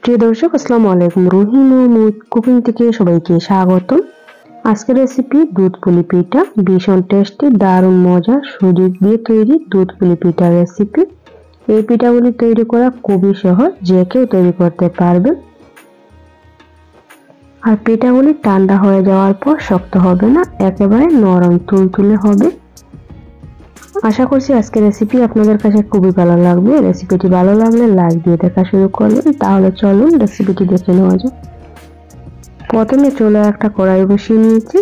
প্রিয় দর্শক, আসসালামু আলাইকুম। রহিম ও কুকিং থেকে সবাইকে স্বাগতম। আজকের রেসিপি দুধ পুলি পিঠা। ভীষণ টেস্টি, দারুণ মজা, সুজি দিয়ে তৈরি দুধ পুলি পিঠার রেসিপি। এই পিঠাগুলি তৈরি করা খুবই সহজ, যে কেউ তৈরি করতে পারবে। আর পিঠাগুলি ঠান্ডা হয়ে যাওয়ার পর শক্ত হবে না, একেবারে নরম তুলতুলে হবে। আশা করছি আজকের রেসিপি আপনাদের কাছে খুবই ভালো লাগবে। রেসিপিটি ভালো লাগলে লাইক দিয়ে দেখা শুরু করবেন। তাহলে চলুন রেসিপিটি দেখে নেওয়া যাক। প্রথমে চুলে একটা কড়াই বসিয়ে নিয়েছি।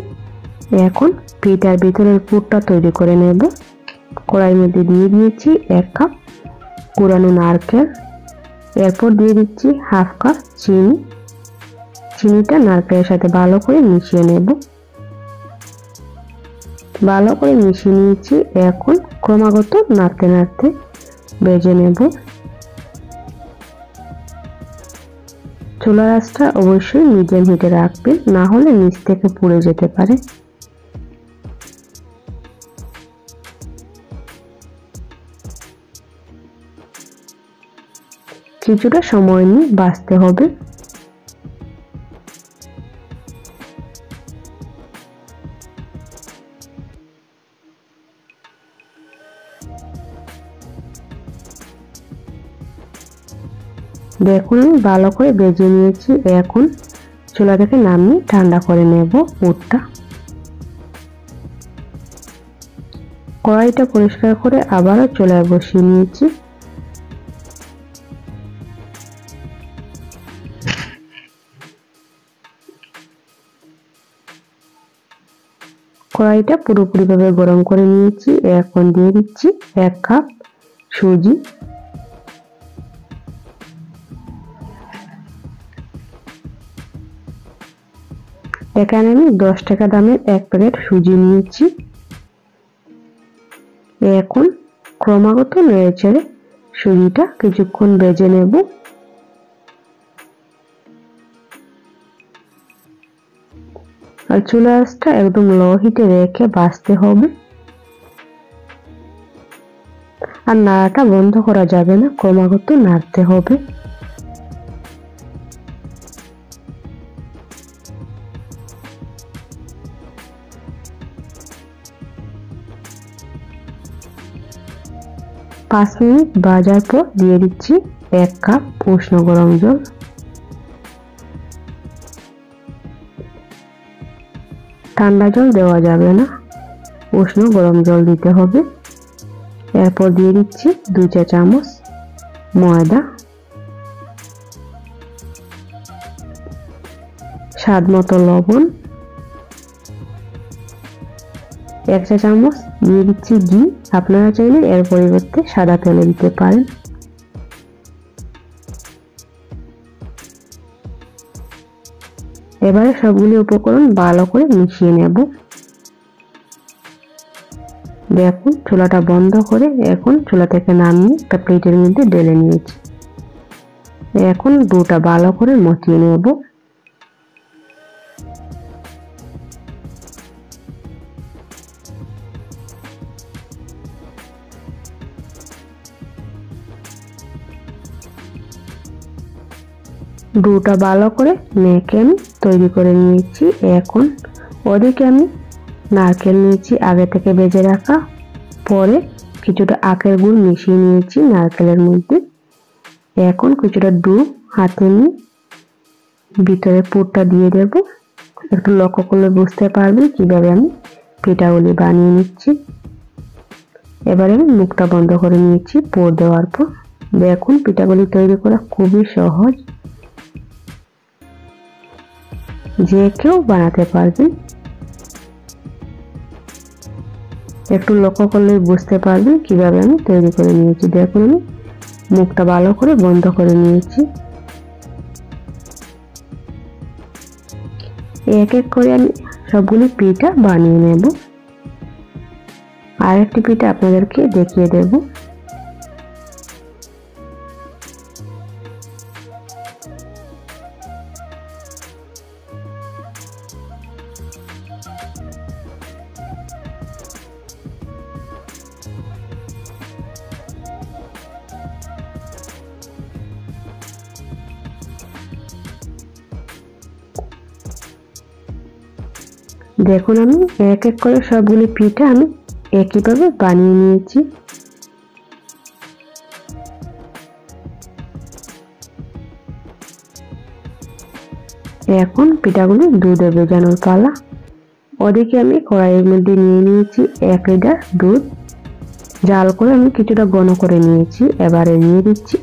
এখন পিঠার ভিতরের পুরটা তৈরি করে নেব। কড়াইয়ের মধ্যে দিয়ে দিয়েছি 1 কাপ কুড়ানো নারকেল। এরপর দিয়ে দিচ্ছি হাফ কাপ চিনি। চিনিটা নারকেলের সাথে ভালো করে মিশিয়ে নেব। ভালো করে মিশিয়ে নিয়েছি। এখন ক্রমাগত নাড়তে নাড়তে ভেজে নেব। চুলার আঁচটা অবশ্যই মিডিয়াম হিটে রাখবেন, না হলে নিচ থেকে পুড়ে যেতে পারে। কিছুটা সময় নিয়ে ভাজতে হবে। দেখুন আমি ভালো করে ভেজে নিয়েছি। এখন চুলা থেকে নামিয়ে ঠান্ডা করে নেব পুরটা। কড়াইটা পরিষ্কার করে আবারও চুলায় বসিয়ে নিয়েছি। কড়াইটা পুরোপুরিভাবে গরম করে নিয়েছি। এখন দিয়ে দিচ্ছি 1 কাপ সুজি। এখানে আমি 10 টাকা দামের 1 প্যাকেট সুজি নিয়েছি। এখন ক্রমাগত নেড়েচেড়ে সুজিটা কিছুক্ষণ ভেজে নেব। আর চুলার আঁচটা একদম লো হিটে রেখে ভাজতে হবে। আর নাড়াটা বন্ধ করা যাবে না, ক্রমাগত নাড়তে হবে। পাঁচ মিনিট ভাজার পর দিয়ে দিচ্ছি 1 কাপ উষ্ণ গরম জল। ঠান্ডা জল দেওয়া যাবে না, উষ্ণ গরম জল দিতে হবে। এরপর দিয়ে দিচ্ছি 2 চা চামচ ময়দা, স্বাদ মতো লবণ, 1 চা চামচ দিয়ে দিচ্ছি ঘি। আপনারা চাইলে এর পরিবর্তে সাদা তেলে দিতে পারেন। এবারে সবগুলি উপকরণ ভালো করে মিশিয়ে নেব। দেখুন চুলাটা বন্ধ করে এখন চুলা থেকে নামিয়ে একটা প্লেটের মধ্যে ঢেলে নিয়েছি। এখন ডোটা ভালো করে মথিয়ে নেব। ডোটা ভালো করে মেখে আমি তৈরি করে নিয়েছি। এখন ওদিকে আমি নারকেল নিয়েছি আগে থেকে ভেজে রাখা। পরে কিছুটা আখের গুড় মিশিয়ে নিয়েছি নারকেলের মধ্যে। এখন কিছুটা ডো হাতে নিয়ে ভিতরে পুরটা দিয়ে দেব। একটু লক্ষ্য করলে বুঝতে পারবেন কিভাবে আমি পিঠাগুলি বানিয়ে নিচ্ছি। এবারে আমি মুখটা বন্ধ করে নিয়েছি পুর দেওয়ার পর। দেখুন পিঠাগুলি তৈরি করা খুবই সহজ, যে কেউ বানাতে পারবেন। একটু লক্ষ্য করলে বুঝতে পারবেন কিভাবে আমি তৈরি করে নিয়েছি। দেখুন আমি মুখটা ভালো করে বন্ধ করে নিয়েছি। এক এক করে আমি সবগুলি পিঠা বানিয়ে নেব। আর একটি পিঠা আপনাদেরকে দেখিয়ে দেব। দেখুন আমি এক এক করে সবগুলি পিঠা আমি একইভাবে বানিয়ে নিয়েছি। এখন পিঠাগুলি দুধে ভেজানোর পালা। ওদিকে আমি কড়াইয়ের মধ্যে নিয়ে নিয়েছি 1 লিটার দুধ। জাল করে আমি কিছুটা ঘন করে নিয়েছি। এবারে দিয়ে দিচ্ছি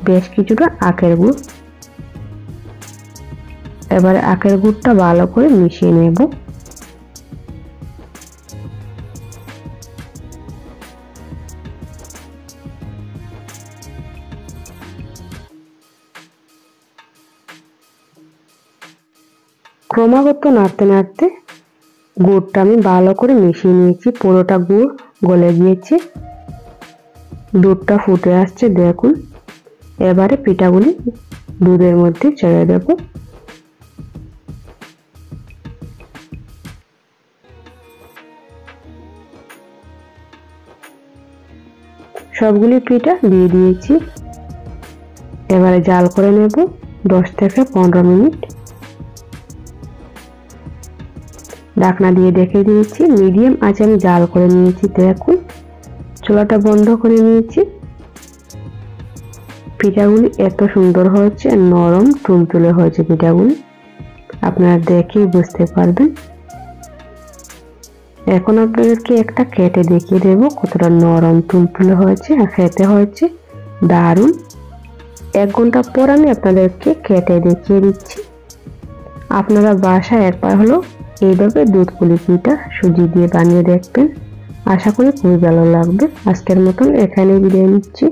বেশ কিছুটা আখের গুড়। এবারে আখের গুড়টা ভালো করে মিশিয়ে নেব। ক্রমাগত নাড়তে নাড়তে গুড়টা আমি ভালো করে মিশিয়ে নিয়েছি। পুরোটা গুড় গলে গিয়েছে, দুধটা ফুটে আসছে দেখুন। এবারে পিঠাগুলি দুধের মধ্যে ছেড়ে দেব। সবগুলি পিঠা দিয়ে দিয়েছি। এবারে জাল করে নেব 10 থেকে 15 মিনিট। ঢাকনা দিয়ে ঢেকে দিয়েছি। মিডিয়াম আঁচে আমি জাল করে নিয়েছি দেখুন। চুলাটা বন্ধ করে নিয়েছি। পিঠাগুলি এত সুন্দর হয়েছে, নরম তুলতুলে হয়েছে পিঠাগুলি, আপনারা দেখেই বুঝতে পারবেন। এখন আপনাদেরকে একটা কেটে দেখিয়ে দেব কতটা নরম তুলতুলে হয়েছে আর খেতে হয়েছে দারুণ। 1 ঘন্টা পর আমি আপনাদেরকে কেটে দেখিয়ে দিচ্ছি। আপনারা বাসায় একবার হলো এইভাবে দুধ পুলি পিঠা সুজি দিয়ে বানিয়ে দেখবেন। আশা করি খুবই ভালো লাগবে। আজকের মতন এখানে বিদায় নিচ্ছি।